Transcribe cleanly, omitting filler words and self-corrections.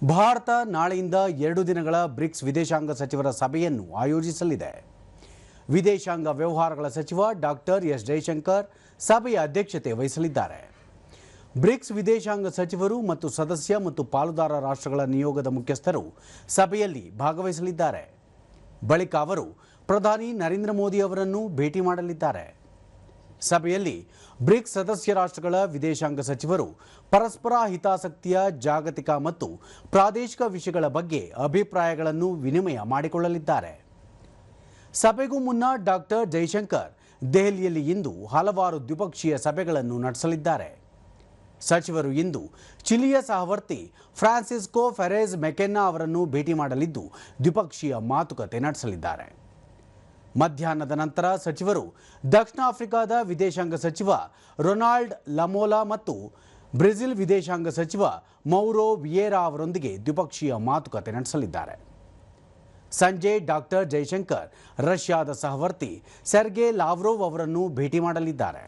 ಭಾರತ ನಾಳೆಯಿಂದ 2 ದಿನಗಳ ಬ್ರಿಕ್ಸ್ ವಿದೇಶಾಂಗ ಸಚಿವರ ಸಭೆಯನ್ನು ಆಯೋಜಿಸಲಿದೆ. ವಿದೇಶಾಂಗ ವ್ಯವಹಾರಗಳ ಸಚಿವ ಡಾಕ್ಟರ್ ಎಸ್ ಜಯಶಂಕರ್ ಸಭೆಯ ಅಧ್ಯಕ್ಷತೆ ವಹಿಸಲಿದ್ದಾರೆ. ಬ್ರಿಕ್ಸ್ ವಿದೇಶಾಂಗ ಸಚಿವರು ಮತ್ತು ಸದಸ್ಯ ಮತ್ತು ಪಾಲುದಾರ ರಾಷ್ಟ್ರಗಳ ನಿಯೋಗದ ಮುಖ್ಯಸ್ಥರು ಸಭೆಯಲ್ಲಿ ಭಾಗವಹಿಸಲಿದ್ದಾರೆ. ಬಳಿಕ ಅವರು ಪ್ರಧಾನಿ ನರೇಂದ್ರ ಮೋದಿ ಅವರನ್ನು ಭೇಟಿ ಮಾಡಲಿದ್ದಾರೆ. ಸಭೆಯಲ್ಲಿ ಬ್ರಿಕ್ಸ್ ಸದಸ್ಯ ರಾಷ್ಟ್ರಗಳ ವಿದೇಶಾಂಗ ಸಚಿವರು ಪರಸ್ಪರ ಹಿತಾಸಕ್ತಿಯ ಜಾಗತಿಕ ಮತ್ತು ಪ್ರಾದೇಶಿಕ ವಿಷಯಗಳ ಬಗ್ಗೆ ಅಭಿಪ್ರಾಯಗಳನ್ನು ವಿನಿಮಯ ಮಾಡಿಕೊಳ್ಳಲಿದ್ದಾರೆ. ಸಭೆಗೂ ಮುನ್ನ ಡಾಕ್ಟರ್ ಜೈಶಂಕರ್ ದೆಹಲಿಯಲ್ಲಿ ಇಂದು ಹಲವಾರು ದ್ವಿಪಕ್ಷೀಯ ಸಭೆಗಳನ್ನು ನಡೆಸಲಿದ್ದಾರೆ. ಸಚಿವರು ಇಂದು ಚಿಲಿಯ ಸಹವರ್ತಿ ಫ್ರಾನ್ಸಿಸ್ಕೋ ಫೆರೆಜ್ ಮೆಕೆನ್ನಾ ಅವರನ್ನು ಭೇಟಿ ಮಾಡಲಿದ್ದು ದ್ವಿಪಕ್ಷೀಯ ಮಾತುಕತೆ ನಡೆಸಲಿದ್ದಾರೆ. ಮಧ್ಯಾಹ್ನದ ನಂತರ ಸಚಿವರು ದಕ್ಷಿಣ ಆಫ್ರಿಕಾದ ವಿದೇಶಾಂಗ ಸಚಿವ ರೊನಾಲ್ಡ್ ಲಮೋಲಾ ಮತ್ತು ಬ್ರೆಜಿಲ್ ವಿದೇಶಾಂಗ ಸಚಿವ ಮೌರೋ ವಿಯೇರಾ ಅವರೊಂದಿಗೆ ದ್ವಿಪಕ್ಷೀಯ ಮಾತುಕತೆ ನಡೆಸಲಿದ್ದಾರೆ. ಸಂಜೆ ಡಾಕ್ಟರ್ ಜೈಶಂಕರ್ ರಷ್ಯಾದ ಸಹವರ್ತಿ ಸೆರ್ಗೆ ಲಾವ್ರೋವ್ ಅವರನ್ನು ಭೇಟಿ ಮಾಡಲಿದ್ದಾರೆ.